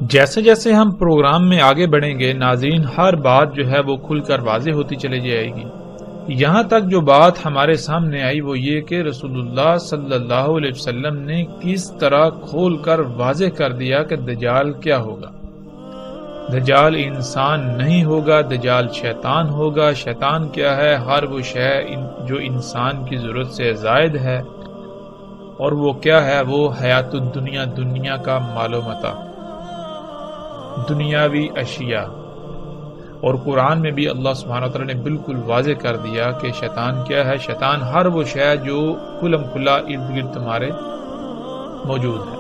جیسے جیسے ہم پروگرام میں آگے بڑھیں گے ناظرین، ہر بات جو ہے وہ کھل کر واضح ہوتی چلی جائے گی۔ یہاں تک جو بات ہمارے سامنے آئی وہ یہ کہ رسول اللہ صلی اللہ علیہ وسلم نے کس طرح کھول کر واضح کر دیا کہ دجال کیا ہوگا۔ دجال انسان نہیں ہوگا، دجال شیطان ہوگا۔ شیطان کیا ہے؟ ہر وہ شے جو انسان کی ضرورت سے زائد ہے، اور وہ کیا ہے؟ وہ حیات الدنیا، دنیا کا مال و متاع، دنیاوی اشیاء۔ اور قرآن میں بھی اللہ سبحانہ وتعالی نے بالکل واضح کر دیا کہ شیطان کیا ہے؟ شیطان ہر وہ شے جو کھلم کھلا ارد گرد تمہارے موجود ہے،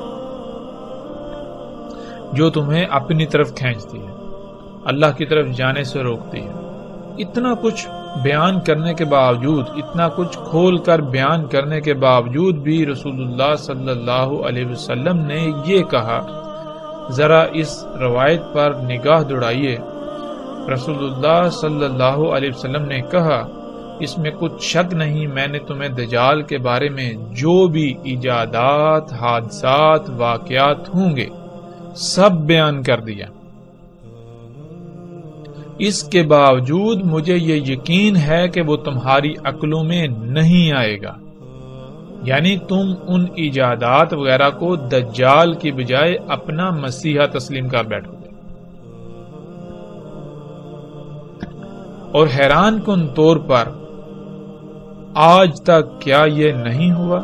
جو تمہیں اپنی طرف کھینچتی ہے، اللہ کی طرف جانے سے روکتی ہے۔ اتنا کچھ بیان کرنے کے باوجود، اتنا کچھ کھول کر بیان کرنے کے باوجود بھی رسول اللہ صلی اللہ علیہ وسلم نے یہ کہا، ذرا اس روایت پر نگاہ دوڑائیے۔ رسول اللہ صلی اللہ علیہ وسلم نے کہا، اس میں کچھ شک نہیں، میں نے تمہیں دجال کے بارے میں جو بھی ایجادات، حادثات، واقعات ہوں گے سب بیان کر دیا۔ اس کے باوجود مجھے یہ یقین ہے کہ وہ تمہاری عقلوں میں نہیں آئے گا، یعنی تم ان ایجادات وغیرہ کو دجال کی بجائے اپنا مسیحا تسلیم کر بیٹھو گے۔ اور حیران کن طور پر آج تک کیا یہ نہیں ہوا؟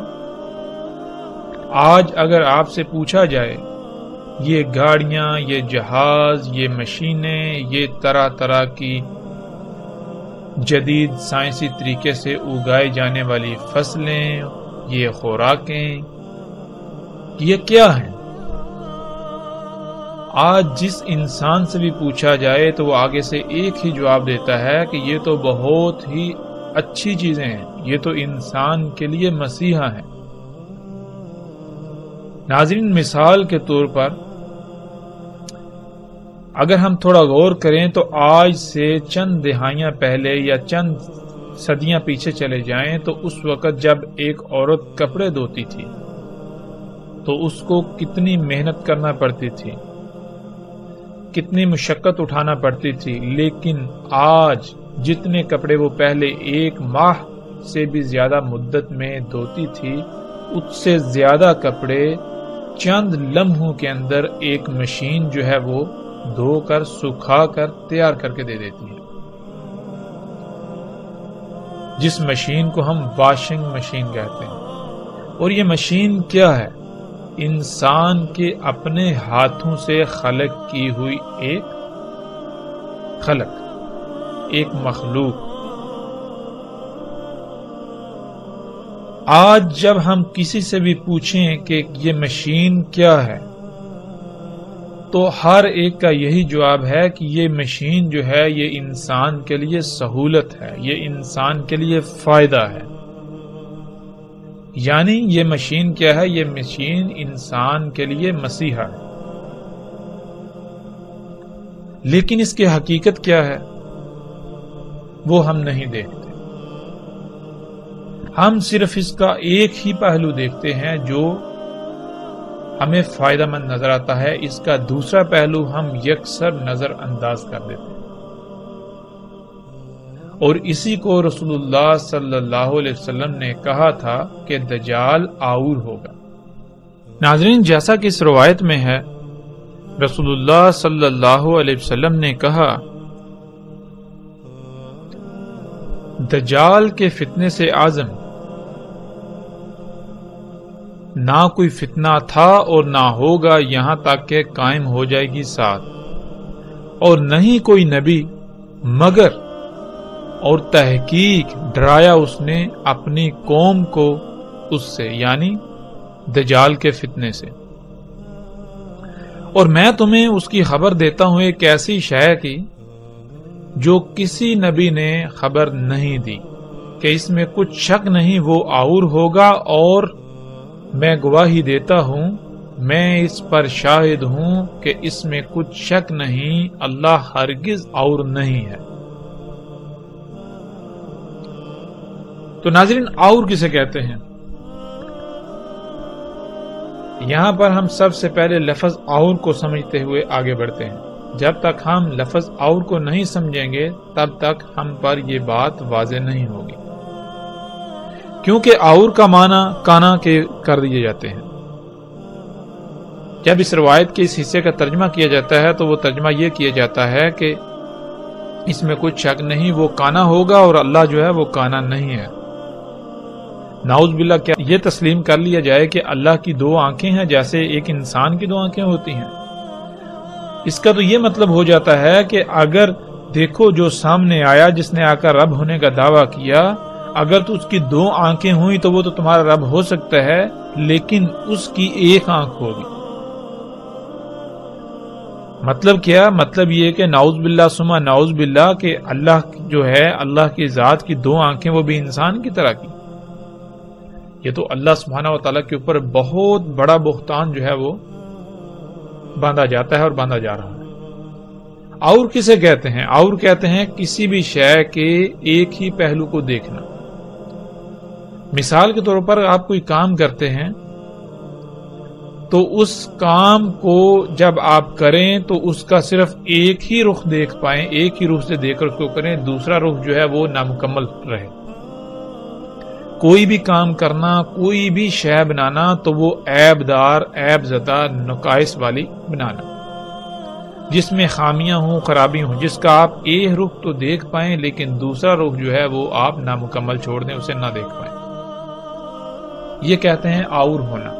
آج اگر آپ سے پوچھا جائے یہ گاڑیاں، یہ جہاز، یہ مشینیں، یہ طرح طرح کی جدید سائنسی طریقے سے اگائی جانے والی فصلیں، یہ خوراکیں، یہ کیا ہیں؟ آج جس انسان سے بھی پوچھا جائے تو وہ آگے سے ایک ہی جواب دیتا ہے کہ یہ تو بہت ہی اچھی چیزیں ہیں، یہ تو انسان کے لیے مسیحا ہے۔ ناظرین، مثال کے طور پر اگر ہم تھوڑا غور کریں تو آج سے چند دہائیاں پہلے یا چند صدیاں پیچھے چلے جائیں تو اس وقت جب ایک عورت کپڑے دھوتی تھی تو اس کو کتنی محنت کرنا پڑتی تھی، کتنی مشقت اٹھانا پڑتی تھی، لیکن آج جتنے کپڑے وہ پہلے ایک ماہ سے بھی زیادہ مدت میں دھوتی تھی، اس سے زیادہ کپڑے چند لمحوں کے اندر ایک مشین جو ہے وہ دھو کر، سکھا کر تیار کر کے دے دیتی ہے، جس مشین کو ہم واشنگ مشین کہتے ہیں۔ اور یہ مشین کیا ہے؟ انسان کے اپنے ہاتھوں سے خلق کی ہوئی ایک مخلوق۔ آج جب ہم کسی سے بھی پوچھیں کہ یہ مشین کیا ہے تو ہر ایک کا یہی جواب ہے کہ یہ مشین جو ہے یہ انسان کے لیے سہولت ہے، یہ انسان کے لیے فائدہ ہے۔ یعنی یہ مشین کیا ہے؟ یہ مشین انسان کے لیے مسیحا ہے۔ لیکن اس کی حقیقت کیا ہے وہ ہم نہیں دیکھتے۔ ہم صرف اس کا ایک ہی پہلو دیکھتے ہیں جو ہمیں فائدہ مند نظر آتا ہے، اس کا دوسرا پہلو ہم یکسر نظر انداز کر دیتے ہیں۔ اور اسی کو رسول اللہ صلی اللہ علیہ وسلم نے کہا تھا کہ دجال آور ہوگا۔ ناظرین، جیسا کہ اس روایت میں ہے، رسول اللہ صلی اللہ علیہ وسلم نے کہا، دجال کے فتنے سے اعظم نہ کوئی فتنہ تھا اور نہ ہوگا یہاں تک کہ قائم ہو جائے گی ساتھ، اور نہ ہی کوئی نبی مگر اور تحقیق ڈرایا اس نے اپنی قوم کو اس سے، یعنی دجال کے فتنے سے۔ اور میں تمہیں اس کی خبر دیتا ہوں ایک ایسی شے کی جو کسی نبی نے خبر نہیں دی، کہ اس میں کچھ شک نہیں وہ آور ہوگا، اور میں گواہی دیتا ہوں، میں اس پر شاہد ہوں کہ اس میں کچھ شک نہیں، اللہ ہرگز اور نہیں ہے۔ تو ناظرین، آور کسے کہتے ہیں؟ یہاں پر ہم سب سے پہلے لفظ اور کو سمجھتے ہوئے آگے بڑھتے ہیں۔ جب تک ہم لفظ اور کو نہیں سمجھیں گے تب تک ہم پر یہ بات واضح نہیں ہوگی، کیونکہ اور کا معنی کانا کے کر دیے جاتے ہیں۔ جب اس روایت کے اس حصے کا ترجمہ کیا جاتا ہے تو وہ ترجمہ یہ کیا جاتا ہے کہ اس میں کچھ شک نہیں، وہ کانا ہوگا اور اللہ جو ہے وہ کانا نہیں ہے۔ نعوذ باللہ، کیا یہ تسلیم کر لیا جائے کہ اللہ کی دو آنکھیں ہیں جیسے ایک انسان کی دو آنکھیں ہوتی ہیں؟ اس کا تو یہ مطلب ہو جاتا ہے کہ اگر دیکھو جو سامنے آیا جس نے آ کر رب ہونے کا دعویٰ کیا، اگر تو اس کی دو آنکھیں ہوئی تو وہ تو تمہارا رب ہو سکتا ہے، لیکن اس کی ایک آنکھ ہوگی۔ مطلب کیا؟ مطلب یہ کہ نعوذ باللہ ثم نعوذ باللہ کہ اللہ جو ہے، اللہ کی ذات کی دو آنکھیں وہ بھی انسان کی طرح کی۔ یہ تو اللہ سبحانہ و تعالیٰ کے اوپر بہت بڑا بہتان جو ہے وہ باندھا جاتا ہے اور باندھا جا رہا ہے۔ اور کسے کہتے ہیں؟ اور کہتے ہیں کسی بھی شے کے ایک ہی پہلو کو دیکھنا۔ مثال کے طور پر آپ کوئی کام کرتے ہیں تو اس کام کو جب آپ کریں تو اس کا صرف ایک ہی رخ دیکھ پائیں، ایک ہی رخ سے دیکھ کر اس کو کریں، دوسرا رخ جو ہے وہ نامکمل رہے۔ کوئی بھی کام کرنا، کوئی بھی شے بنانا تو وہ عیب دار، عیب زدہ، نقائص والی بنانا، جس میں خامیاں ہوں، خرابی ہوں، جس کا آپ ایک رخ تو دیکھ پائیں لیکن دوسرا رخ جو ہے وہ آپ نامکمل چھوڑ دیں، اسے نہ دیکھ پائیں۔ یہ کہتے ہیں اور ہونا۔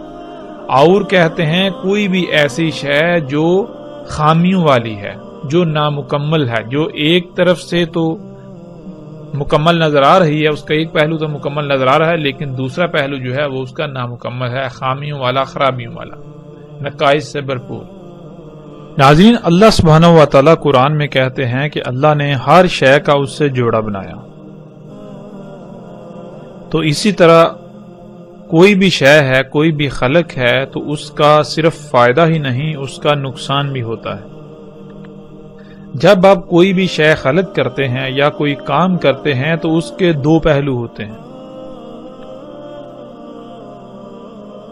اور کہتے ہیں کوئی بھی ایسی شے جو خامیوں والی ہے، جو نامکمل ہے، جو ایک طرف سے تو مکمل نظر آ رہی ہے، اس کا ایک پہلو تو مکمل نظر آ رہا ہے لیکن دوسرا پہلو جو ہے وہ اس کا نامکمل ہے، خامیوں والا، خرابیوں والا، نقائص سے بھرپور۔ ناظرین، اللہ سبحانہ و تعالیٰ قرآن میں کہتے ہیں کہ اللہ نے ہر شے کا اس سے جوڑا بنایا۔ تو اسی طرح کوئی بھی شے ہے، کوئی بھی خلق ہے تو اس کا صرف فائدہ ہی نہیں، اس کا نقصان بھی ہوتا ہے۔ جب آپ کوئی بھی شے خلق کرتے ہیں یا کوئی کام کرتے ہیں تو اس کے دو پہلو ہوتے ہیں،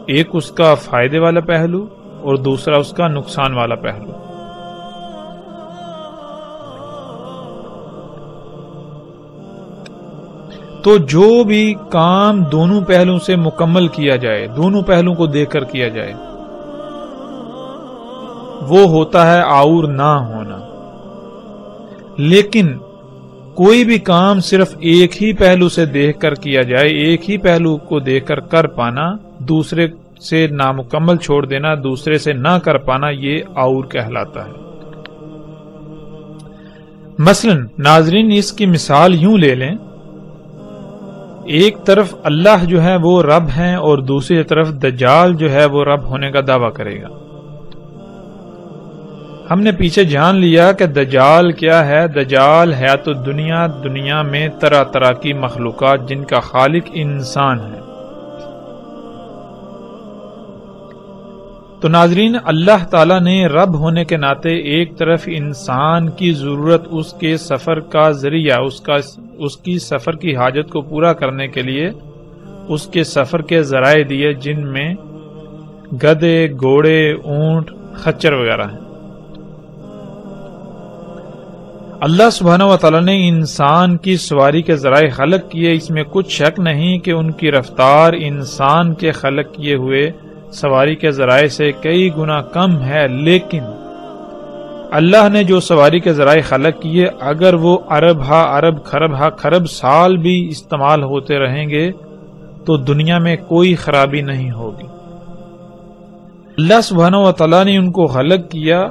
ایک اس کا فائدے والا پہلو اور دوسرا اس کا نقصان والا پہلو۔ تو جو بھی کام دونوں پہلوؤں سے مکمل کیا جائے، دونوں پہلوؤں کو دیکھ کر کیا جائے، وہ ہوتا ہے اور نہ ہونا۔ لیکن کوئی بھی کام صرف ایک ہی پہلو سے دیکھ کر کیا جائے، ایک ہی پہلو کو دیکھ کر پانا، دوسرے سے نامکمل چھوڑ دینا، دوسرے سے نہ کر پانا، یہ اور کہلاتا ہے۔ مثلا ناظرین، اس کی مثال یوں لے لیں، ایک طرف اللہ جو ہے وہ رب ہیں اور دوسری طرف دجال جو ہے وہ رب ہونے کا دعویٰ کرے گا۔ ہم نے پیچھے جان لیا کہ دجال کیا ہے۔ دجال ہے تو دنیا میں طرح طرح کی مخلوقات جن کا خالق انسان ہے۔ تو ناظرین، اللہ تعالیٰ نے رب ہونے کے ناطے ایک طرف انسان کی ضرورت، اس کے سفر کا ذریعہ، اس کی سفر کی حاجت کو پورا کرنے کے لیے اس کے سفر کے ذرائع دیے، جن میں گدھے، گھوڑے، اونٹ، خچر وغیرہ ہیں۔ اللہ سبحانہ و تعالیٰ نے انسان کی سواری کے ذرائع خلق کیے، اس میں کچھ شک نہیں کہ ان کی رفتار انسان کے خلق کیے ہوئے سواری کے ذرائع سے کئی گنا کم ہے، لیکن اللہ نے جو سواری کے ذرائع خلق کیے، اگر وہ ارب ہا ارب، خرب ہا خرب سال بھی استعمال ہوتے رہیں گے تو دنیا میں کوئی خرابی نہیں ہوگی۔ اللہ سبحانہ و تعالیٰ نے ان کو خلق کیا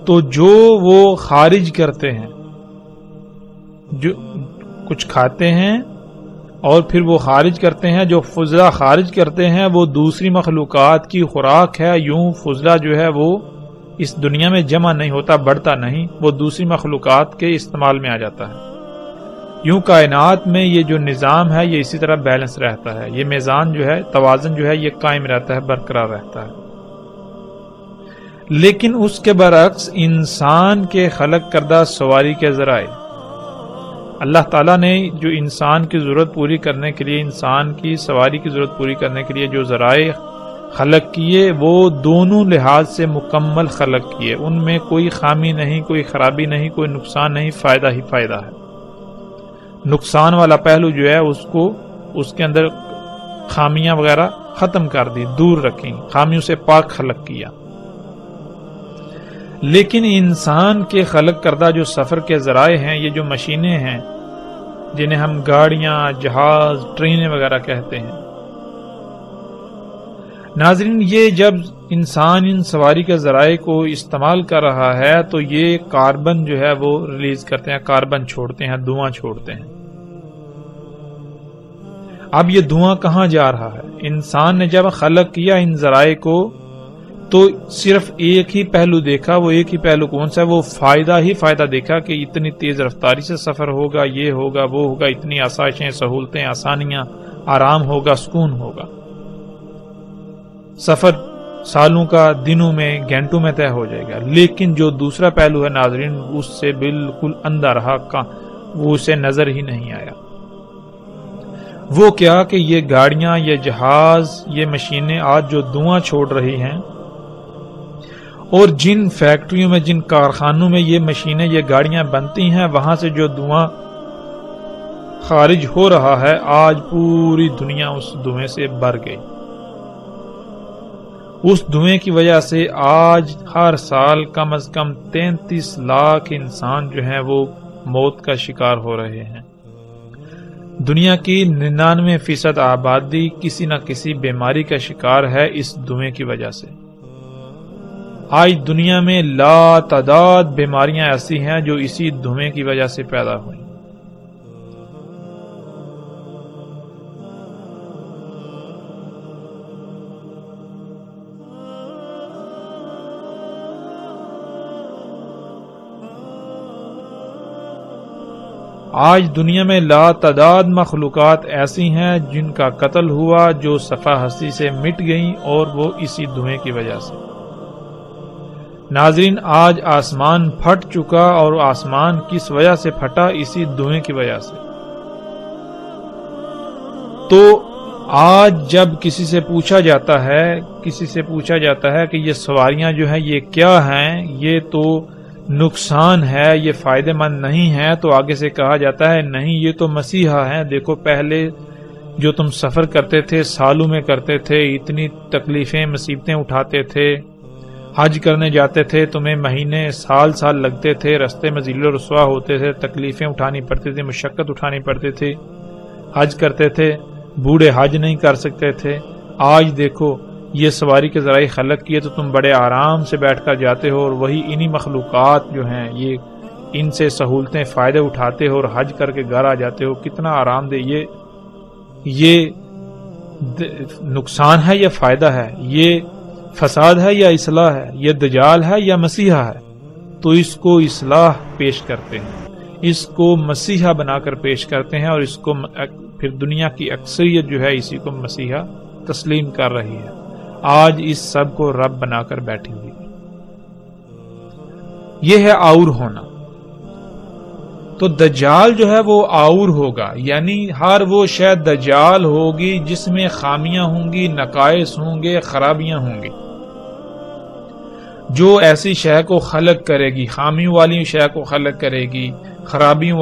تو جو وہ خارج کرتے ہیں، جو کچھ کھاتے ہیں اور پھر وہ خارج کرتے ہیں، جو فضلہ خارج کرتے ہیں وہ دوسری مخلوقات کی خوراک ہے۔ یوں فضلہ جو ہے وہ اس دنیا میں جمع نہیں ہوتا، بڑھتا نہیں، وہ دوسری مخلوقات کے استعمال میں آ جاتا ہے۔ یوں کائنات میں یہ جو نظام ہے یہ اسی طرح بیلنس رہتا ہے، یہ میزان جو ہے، توازن جو ہے یہ قائم رہتا ہے، برقرار رہتا ہے۔ لیکن اس کے برعکس انسان کے خلق کردہ سواری کے ذرائع، اللہ تعالیٰ نے جو انسان کی ضرورت پوری کرنے کے لیے، انسان کی سواری کی ضرورت پوری کرنے کے لیے جو ذرائع خلق کیے وہ دونوں لحاظ سے مکمل خلق کیے، ان میں کوئی خامی نہیں، کوئی خرابی نہیں، کوئی نقصان نہیں، فائدہ ہی فائدہ ہے۔ نقصان والا پہلو جو ہے اس کے اندر خامیاں وغیرہ ختم کر دی، دور رکھیں، خامیوں سے پاک خلق کیا۔ لیکن انسان کے خلق کردہ جو سفر کے ذرائع ہیں، یہ جو مشینیں ہیں جنہیں ہم گاڑیاں، جہاز، ٹرینیں وغیرہ کہتے ہیں، ناظرین یہ جب انسان ان سواری کے ذرائع کو استعمال کر رہا ہے تو یہ کاربن جو ہے وہ ریلیز کرتے ہیں، کاربن چھوڑتے ہیں، دھواں چھوڑتے ہیں۔ اب یہ دھواں کہاں جا رہا ہے؟ انسان نے جب خلق کیا ان ذرائع کو تو صرف ایک ہی پہلو دیکھا، وہ ایک ہی پہلو کون سا ہے؟ وہ فائدہ ہی فائدہ دیکھا کہ اتنی تیز رفتاری سے سفر ہوگا، یہ ہوگا، وہ ہوگا، اتنی آسائشیں، سہولتیں، آسانیاں، آرام ہوگا، سکون ہوگا، سفر سالوں کا دنوں میں، گھنٹوں میں طے ہو جائے گا۔ لیکن جو دوسرا پہلو ہے ناظرین، اس سے بالکل اندھا رہا، وہ اسے نظر ہی نہیں آیا۔ وہ کیا کہ یہ گاڑیاں، یہ جہاز، یہ مشینیں آج جو دھواں چھوڑ رہی ہیں، اور جن فیکٹریوں میں، جن کارخانوں میں یہ مشینیں، یہ گاڑیاں بنتی ہیں، وہاں سے جو دھواں خارج ہو رہا ہے، آج پوری دنیا اس دھوئیں سے بھر گئی۔ اس دھوئیں کی وجہ سے آج ہر سال کم از کم 33 لاکھ انسان جو ہیں وہ موت کا شکار ہو رہے ہیں۔ دنیا کی 99% آبادی کسی نہ کسی بیماری کا شکار ہے اس دھوئیں کی وجہ سے۔ آج دنیا میں لا تعداد بیماریاں ایسی ہیں جو اسی دھوئیں کی وجہ سے پیدا ہوئیں۔ آج دنیا میں لا تعداد مخلوقات ایسی ہیں جن کا قتل ہوا، جو صفحہ ہستی سے مٹ گئیں، اور وہ اسی دھوئیں کی وجہ سے۔ ناظرین آج آسمان پھٹ چکا، اور آسمان کس وجہ سے پھٹا؟ اسی دھوئیں کی وجہ سے۔ تو آج جب کسی سے پوچھا جاتا ہے کہ یہ سواریاں جو ہیں یہ کیا ہیں، یہ تو نقصان ہے، یہ فائدہ مند نہیں ہے، تو آگے سے کہا جاتا ہے نہیں، یہ تو مسیحا ہیں۔ دیکھو پہلے جو تم سفر کرتے تھے، سالوں میں کرتے تھے، اتنی تکلیفیں، مصیبتیں اٹھاتے تھے، حج کرنے جاتے تھے، تمہیں مہینے، سال لگتے تھے، رستے میں ذل و رسوا ہوتے تھے، تکلیفیں اٹھانی پڑتی تھی، مشقت اٹھانی پڑتی تھی، حج کرتے تھے، بوڑھے حج نہیں کر سکتے تھے۔ آج دیکھو یہ سواری کے ذرائع خلق کیے تو تم بڑے آرام سے بیٹھ کر جاتے ہو، اور وہی انہی مخلوقات جو ہیں یہ ان سے سہولتیں، فائدے اٹھاتے ہو اور حج کر کے گھر آ جاتے ہو۔ کتنا آرام دہ! یہ نقصان ہے یا فائدہ ہے؟ یہ فساد ہے یا اصلاح ہے؟ یہ دجال ہے یا مسیحا ہے؟ تو اس کو اصلاح پیش کرتے ہیں، اس کو مسیحا بنا کر پیش کرتے ہیں، اور اس کو پھر دنیا کی اکثریت جو ہے اسی کو مسیحا تسلیم کر رہی ہے۔ آج اس سب کو رب بنا کر بیٹھی ہوئی ہے۔ یہ ہے آور ہونا۔ تو دجال جو ہے وہ آور ہوگا، یعنی ہر وہ شے دجال ہوگی جس میں خامیاں ہوں گی، نقائص ہوں گے، خرابیاں ہوں گی۔ جو ایسی شے کو خلق کرے گی، خامیوں والی شے کو خلق کرے گی، خرابیوں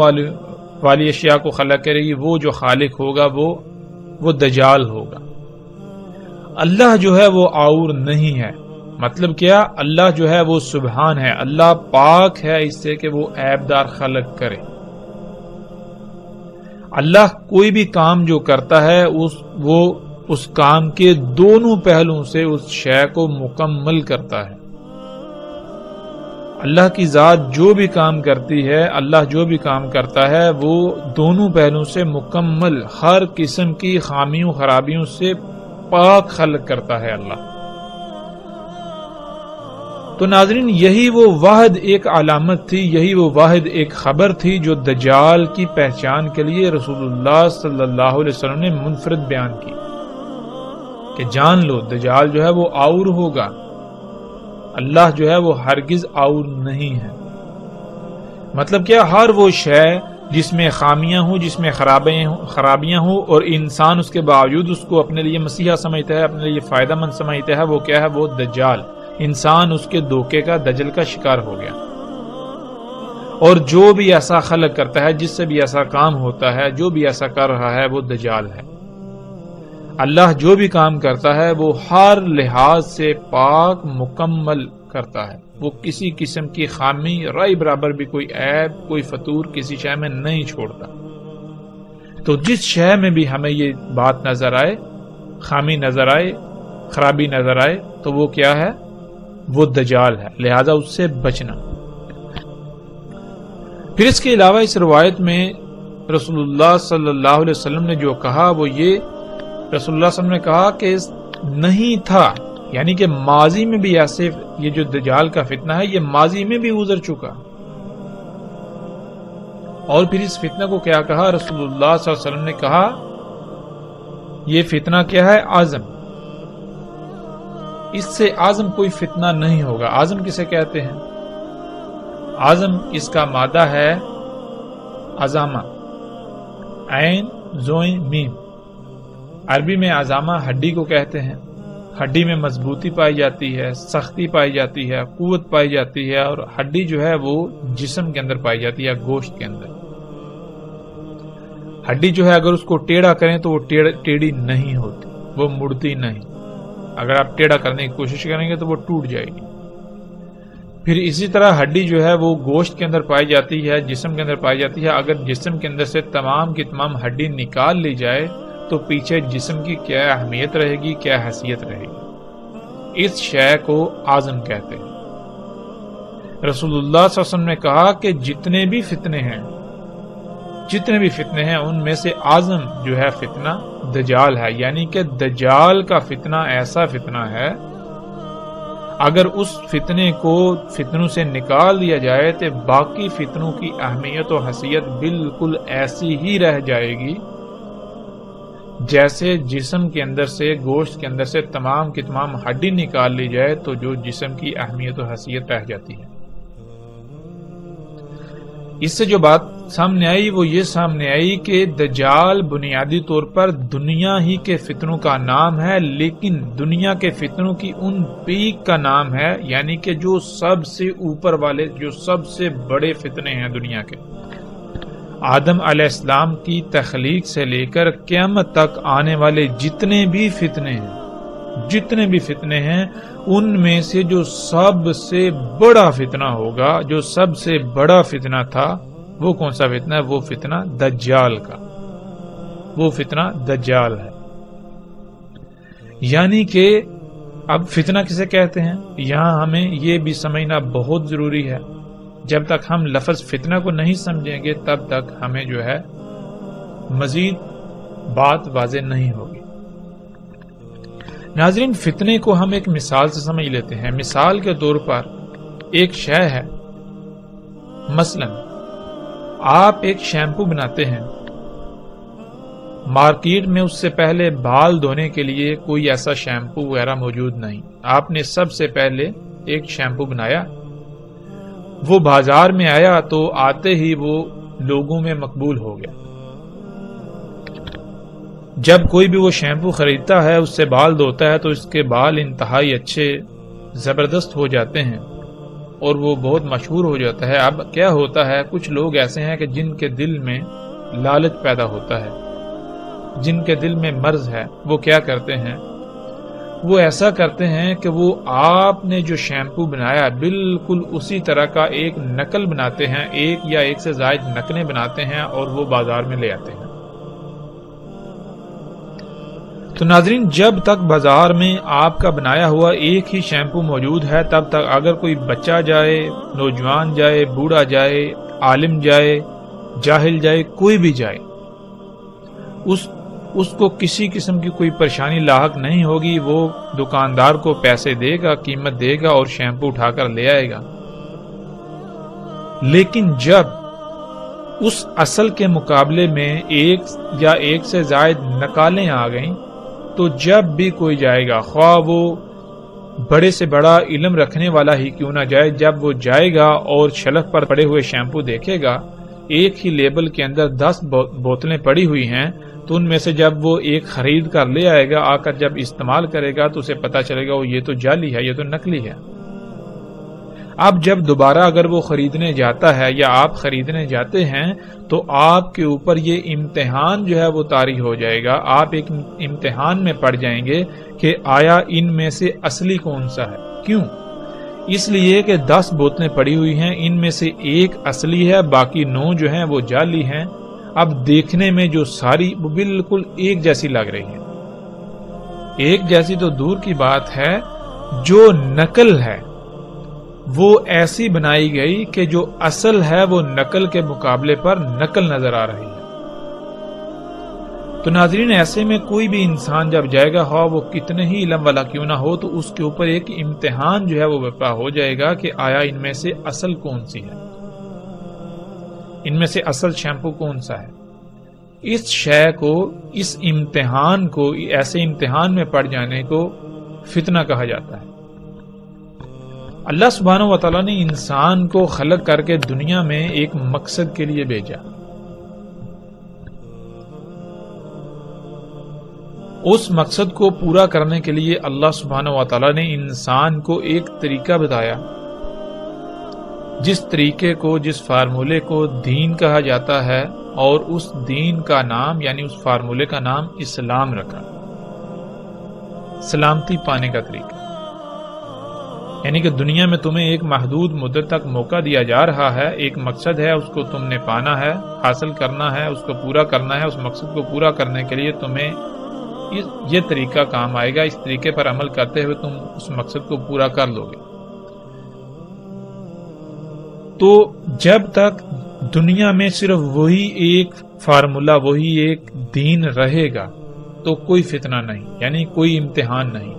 والی اشیاء کو خلق کرے گی، وہ جو خالق ہوگا وہ دجال ہوگا۔ اللہ جو ہے وہ آور نہیں ہے۔ مطلب کیا؟ اللہ جو ہے وہ سبحان ہے، اللہ پاک ہے اس سے کہ وہ عیبدار خلق کرے۔ اللہ کوئی بھی کام جو کرتا ہے وہ اس کام کے دونوں پہلوؤں سے اس شے کو مکمل کرتا ہے۔ اللہ کی ذات جو بھی کام کرتی ہے، اللہ جو بھی کام کرتا ہے، وہ دونوں پہلوؤں سے مکمل، ہر قسم کی خامیوں، خرابیوں سے پاک خلق کرتا ہے اللہ۔ تو ناظرین یہی وہ واحد ایک علامت تھی، یہی وہ واحد ایک خبر تھی جو دجال کی پہچان کے لیے رسول اللہ صلی اللہ علیہ وسلم نے منفرد بیان کی کہ جان لو دجال جو ہے وہ آور ہوگا، اللہ جو ہے وہ ہرگز آور نہیں ہے۔ مطلب کیا؟ ہر وہ شے جس میں خامیاں ہوں، جس میں خرابیاں ہوں، اور انسان اس کے باوجود اس کو اپنے لیے مسیحا سمجھتا ہے، اپنے لیے فائدہ مند سمجھتا ہے، وہ کیا ہے؟ وہ دجال۔ انسان اس کے دھوکے کا، دجل کا شکار ہو گیا۔ اور جو بھی ایسا خلق کرتا ہے، جس سے بھی ایسا کام ہوتا ہے، جو بھی ایسا کر رہا ہے، وہ دجال ہے۔ اللہ جو بھی کام کرتا ہے وہ ہر لحاظ سے پاک مکمل کرتا ہے، وہ کسی قسم کی خامی، رائی برابر بھی کوئی عیب، کوئی فطور کسی شے میں نہیں چھوڑتا۔ تو جس شے میں بھی ہمیں یہ بات نظر آئے، خامی نظر آئے، خرابی نظر آئے، تو وہ کیا ہے؟ وہ دجال ہے، لہذا اس سے بچنا۔ پھر اس کے علاوہ اس روایت میں رسول اللہ صلی اللہ علیہ وسلم نے جو کہا وہ یہ، رسول اللہ صلی اللہ علیہ وسلم نے کہا کہ نہیں تھا، یعنی کہ ماضی میں بھی ایسے، یہ جو دجال کا فتنہ ہے یہ ماضی میں بھی گزر چکا۔ اور پھر اس فتنہ کو کیا کہا رسول اللہ صلی اللہ علیہ وسلم نے؟ کہا یہ فتنہ کیا ہے؟ عزم، اس سے اعظم کوئی فتنہ نہیں ہوگا۔ اعظم کسے کہتے ہیں؟ اعظم اس کا مادہ ہے عظامہ، عین زوئیں میم۔ عربی میں عظامہ ہڈی کو کہتے ہیں۔ ہڈی میں مضبوطی پائی جاتی ہے، سختی پائی جاتی ہے، قوت پائی جاتی ہے، اور ہڈی جو ہے وہ جسم کے اندر پائی جاتی ہے، گوشت کے اندر۔ ہڈی جو ہے اگر اس کو ٹیڑھا کریں تو وہ ٹیڑھی نہیں ہوتی، وہ مڑتی نہیں۔ اگر آپ ٹیڑھا کرنے کی کوشش کریں گے تو وہ ٹوٹ جائے گی۔ پھر اسی طرح ہڈی جو ہے وہ گوشت کے اندر پائی جاتی ہے، جسم کے اندر پائی جاتی ہے۔ اگر جسم کے اندر سے تمام کی تمام ہڈی نکال لی جائے تو پیچھے جسم کی کیا اہمیت رہے گی، کیا حیثیت رہے گی؟ اس شے کو عظم کہتے ہیں۔ رسول اللہ صلی اللہ علیہ وسلم نے کہا کہ جتنے بھی فتنے ہیں ان میں سے اعظم جو ہے فتنہ دجال ہے، یعنی کہ دجال کا فتنہ ایسا فتنہ ہے، اگر اس فتنوں سے نکال دیا جائے تو باقی فتنوں کی اہمیت و حیثیت بالکل ایسی ہی رہ جائے گی جیسے جسم کے اندر سے، گوشت کے اندر سے تمام کی تمام ہڈی نکال لی جائے تو جو جسم کی اہمیت و حیثیت رہ جاتی ہے۔ اس سے جو بات سامنے آئی وہ یہ سامنے آئی کہ دجال بنیادی طور پر دنیا ہی کے فتنوں کا نام ہے، لیکن دنیا کے فتنوں کی ان پیک کا نام ہے، یعنی کہ جو سب سے اوپر والے، جو سب سے بڑے فتنے ہیں دنیا کے۔ آدم علیہ السلام کی تخلیق سے لے کر قیامت تک آنے والے جتنے بھی فتنے ہیں ان میں سے جو سب سے بڑا فتنہ ہوگا، جو سب سے بڑا فتنہ تھا، وہ کون سا فتنہ ہے؟ وہ فتنہ دجال کا، وہ فتنہ دجال ہے۔ یعنی کہ اب فتنہ کسے کہتے ہیں یہاں ہمیں یہ بھی سمجھنا بہت ضروری ہے۔ جب تک ہم لفظ فتنہ کو نہیں سمجھیں گے تب تک ہمیں جو ہے مزید بات واضح نہیں ہوگی۔ ناظرین، فتنے کو ہم ایک مثال سے سمجھ لیتے ہیں۔ مثال کے طور پر ایک شے ہے، مثلا آپ ایک شیمپو بناتے ہیں، مارکیٹ میں اس سے پہلے بال دھونے کے لیے کوئی ایسا شیمپو وغیرہ موجود نہیں، آپ نے سب سے پہلے ایک شیمپو بنایا، وہ بازار میں آیا تو آتے ہی وہ لوگوں میں مقبول ہو گیا۔ جب کوئی بھی وہ شیمپو خریدتا ہے، اس سے بال دھوتا ہے تو اس کے بال انتہائی اچھے، زبردست ہو جاتے ہیں اور وہ بہت مشہور ہو جاتا ہے۔ اب کیا ہوتا ہے، کچھ لوگ ایسے ہیں کہ جن کے دل میں لالچ پیدا ہوتا ہے، جن کے دل میں مرض ہے، وہ کیا کرتے ہیں، وہ ایسا کرتے ہیں کہ وہ آپ نے جو شیمپو بنایا بالکل اسی طرح کا ایک نقل بناتے ہیں، ایک یا ایک سے زائد نقلیں بناتے ہیں اور وہ بازار میں لے آتے ہیں۔ تو ناظرین، جب تک بازار میں آپ کا بنایا ہوا ایک ہی شیمپو موجود ہے تب تک اگر کوئی بچہ جائے، نوجوان جائے، بوڑھا جائے، عالم جائے، جاہل جائے، کوئی بھی جائے، اس کو کسی قسم کی کوئی پریشانی لاحق نہیں ہوگی۔ وہ دکاندار کو پیسے دے گا، قیمت دے گا اور شیمپو اٹھا کر لے آئے گا۔ لیکن جب اس اصل کے مقابلے میں ایک یا ایک سے زائد نقالیں آ گئیں تو جب بھی کوئی جائے گا، خواہ وہ بڑے سے بڑا علم رکھنے والا ہی کیوں نہ جائے، جب وہ جائے گا اور شیلف پر پڑے ہوئے شیمپو دیکھے گا ایک ہی لیبل کے اندر 10 بوتلیں پڑی ہوئی ہیں تو ان میں سے جب وہ ایک خرید کر لے آئے گا، آ کر جب استعمال کرے گا تو اسے پتا چلے گا وہ یہ تو جعلی ہے، یہ تو نکلی ہے۔ اب جب دوبارہ اگر وہ خریدنے جاتا ہے یا آپ خریدنے جاتے ہیں تو آپ کے اوپر یہ امتحان جو ہے وہ طاری ہو جائے گا، آپ ایک امتحان میں پڑ جائیں گے کہ آیا ان میں سے اصلی کون سا ہے۔ کیوں؟ اس لیے کہ 10 بوتلیں پڑی ہوئی ہیں، ان میں سے ایک اصلی ہے، باقی 9 جو ہیں وہ جعلی ہیں۔ اب دیکھنے میں جو ساری وہ بالکل ایک جیسی لگ رہی ہیں، ایک جیسی تو دور کی بات ہے، جو نقل ہے وہ ایسی بنائی گئی کہ جو اصل ہے وہ نقل کے مقابلے پر نقل نظر آ رہی ہے۔ تو ناظرین، ایسے میں کوئی بھی انسان جب جائے گا، ہاں وہ کتنے ہی علم والا کیوں نہ ہو، تو اس کے اوپر ایک امتحان جو ہے وہ برپا ہو جائے گا کہ آیا ان میں سے اصل کون سی ہے، ان میں سے اصل شیمپو کون سا ہے۔ اس شے کو، اس امتحان کو، ایسے امتحان میں پڑ جانے کو فتنہ کہا جاتا ہے۔ اللہ سبحانہ و تعالیٰ نے انسان کو خلق کر کے دنیا میں ایک مقصد کے لیے بھیجا۔ اس مقصد کو پورا کرنے کے لیے اللہ سبحانہ و تعالیٰ نے انسان کو ایک طریقہ بتایا، جس طریقے کو، جس فارمولے کو دین کہا جاتا ہے، اور اس دین کا نام یعنی اس فارمولے کا نام اسلام رکھا، سلامتی پانے کا طریقہ۔ یعنی کہ دنیا میں تمہیں ایک محدود مدت تک موقع دیا جا رہا ہے، ایک مقصد ہے، اس کو تم نے پانا ہے، حاصل کرنا ہے، اس کو پورا کرنا ہے۔ اس مقصد کو پورا کرنے کے لیے تمہیں یہ طریقہ کام آئے گا، اس طریقے پر عمل کرتے ہوئے تم اس مقصد کو پورا کر لو گے۔ تو جب تک دنیا میں صرف وہی ایک فارمولا، وہی ایک دین رہے گا تو کوئی فتنہ نہیں، یعنی کوئی امتحان نہیں۔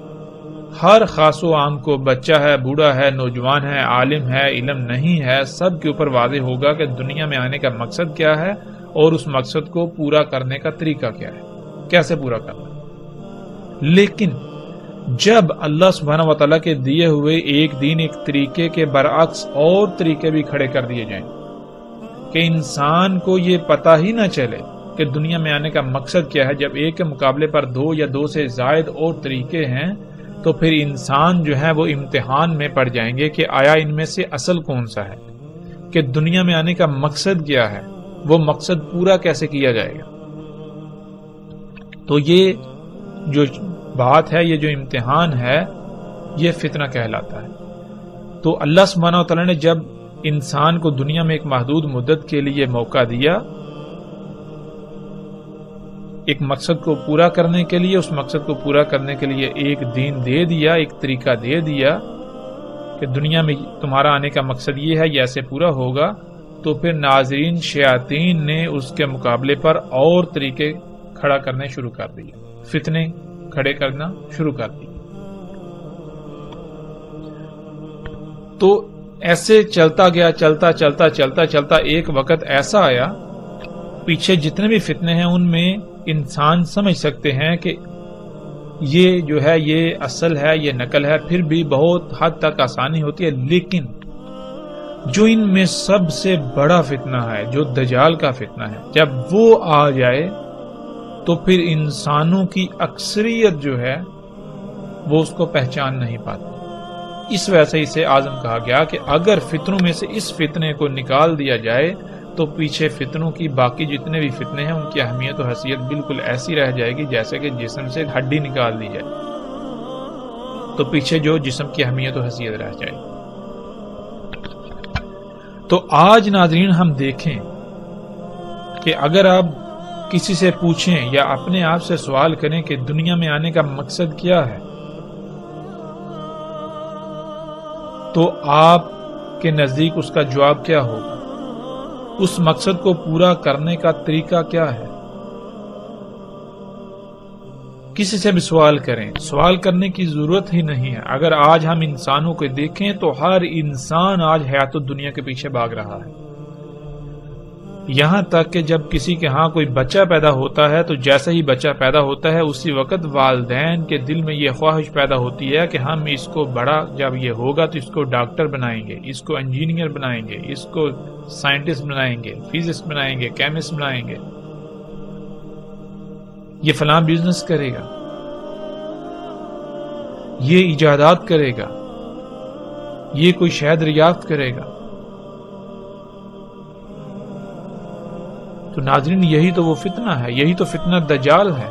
ہر خاص و عام کو، بچہ ہے، بوڑھا ہے، نوجوان ہے، عالم ہے، علم نہیں ہے، سب کے اوپر واضح ہوگا کہ دنیا میں آنے کا مقصد کیا ہے اور اس مقصد کو پورا کرنے کا طریقہ کیا ہے، کیسے پورا کرنا۔ لیکن جب اللہ سبحانہ و تعالیٰ کے دیے ہوئے ایک دین، ایک طریقے کے برعکس اور طریقے بھی کھڑے کر دیے جائیں کہ انسان کو یہ پتہ ہی نہ چلے کہ دنیا میں آنے کا مقصد کیا ہے، جب ایک کے مقابلے پر 2 یا 2 سے زائد اور طریقے ہیں تو پھر انسان جو ہے وہ امتحان میں پڑ جائیں گے کہ آیا ان میں سے اصل کون سا ہے، کہ دنیا میں آنے کا مقصد کیا ہے، وہ مقصد پورا کیسے کیا جائے گا۔ تو یہ جو بات ہے، یہ جو امتحان ہے، یہ فتنہ کہلاتا ہے۔ تو اللہ سبحانہ وتعالی نے جب انسان کو دنیا میں ایک محدود مدت کے لیے موقع دیا، ایک مقصد کو پورا کرنے کے لیے، اس مقصد کو پورا کرنے کے لیے ایک دین دے دیا، ایک طریقہ دے دیا کہ دنیا میں تمہارا آنے کا مقصد یہ ہے، یہ ایسے پورا ہوگا، تو پھر ناظرین شیاطین نے اس کے مقابلے پر اور طریقے کھڑا کرنے شروع کر دیے، فتنے کھڑے کرنا شروع کر دیے۔ تو ایسے چلتا گیا، چلتا ایک وقت ایسا آیا، پیچھے جتنے بھی فتنے ہیں ان میں انسان سمجھ سکتے ہیں کہ یہ جو ہے یہ اصل ہے، یہ نقل ہے، پھر بھی بہت حد تک آسانی ہوتی ہے۔ لیکن جو ان میں سب سے بڑا فتنہ ہے، جو دجال کا فتنہ ہے، جب وہ آ جائے تو پھر انسانوں کی اکثریت جو ہے وہ اس کو پہچان نہیں پاتی۔ اس وجہ سے اسے اعظم کہا گیا کہ اگر فتنوں میں سے اس فتنے کو نکال دیا جائے تو پیچھے فتنوں کی باقی جتنے بھی فتنے ہیں ان کی اہمیت و حیثیت بالکل ایسی رہ جائے گی جیسے کہ جسم سے ہڈی نکال دی جائے تو پیچھے جو جسم کی اہمیت و حیثیت رہ جائے گی۔ تو آج ناظرین ہم دیکھیں کہ اگر آپ کسی سے پوچھیں یا اپنے آپ سے سوال کریں کہ دنیا میں آنے کا مقصد کیا ہے، تو آپ کے نزدیک اس کا جواب کیا ہوگا؟ اس مقصد کو پورا کرنے کا طریقہ کیا ہے؟ کسی سے بھی سوال کریں، سوال کرنے کی ضرورت ہی نہیں ہے۔ اگر آج ہم انسانوں کو دیکھیں تو ہر انسان آج حیات الدنیا کے پیچھے بھاگ رہا ہے۔ یہاں تک کہ جب کسی کے ہاں کوئی بچہ پیدا ہوتا ہے تو جیسے ہی بچہ پیدا ہوتا ہے اسی وقت والدین کے دل میں یہ خواہش پیدا ہوتی ہے کہ ہم اس کو بڑا جب یہ ہوگا تو اس کو ڈاکٹر بنائیں گے، اس کو انجینئر بنائیں گے، اس کو سائنٹسٹ بنائیں گے، فزسٹ بنائیں گے، کیمسٹ بنائیں گے، یہ فلاں بزنس کرے گا، یہ ایجادات کرے گا، یہ کوئی شہد دریافت کرے گا۔ تو ناظرین یہی تو وہ فتنہ ہے، یہی تو فتنہ دجال ہے۔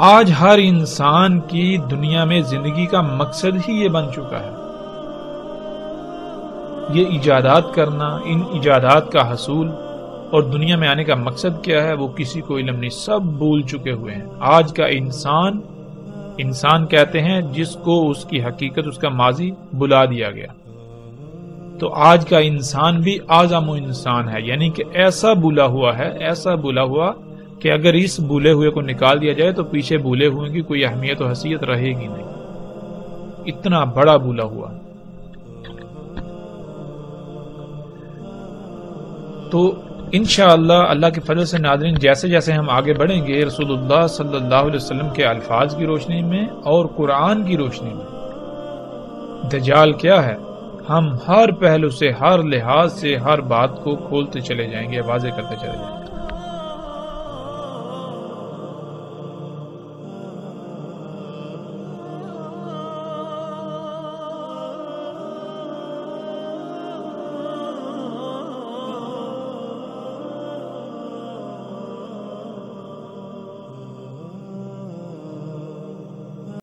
آج ہر انسان کی دنیا میں زندگی کا مقصد ہی یہ بن چکا ہے، یہ ایجادات کرنا، ان ایجادات کا حصول اور دنیا میں آنے کا مقصد کیا ہے وہ کسی کو علم نہیں، سب بھول چکے ہوئے ہیں۔ آج کا انسان کہتے ہیں جس کو اس کی حقیقت، اس کا ماضی بلا دیا گیا۔ تو آج کا انسان بھی اعظم انسان ہے، یعنی کہ ایسا بھولا ہوا ہے، ایسا بھولا ہوا کہ اگر اس بھولے ہوئے کو نکال دیا جائے تو پیچھے بھولے ہوئے کی کوئی اہمیت و حیثیت رہے گی نہیں، اتنا بڑا بھولا ہوا۔ تو انشاءاللہ اللہ کے فضل سے ناظرین جیسے جیسے ہم آگے بڑھیں گے رسول اللہ صلی اللہ علیہ وسلم کے الفاظ کی روشنی میں اور قرآن کی روشنی میں دجال کیا ہے ہم ہر پہلو سے، ہر لحاظ سے ہر بات کو کھولتے چلے جائیں گے، واضح کرتے چلے جائیں گے۔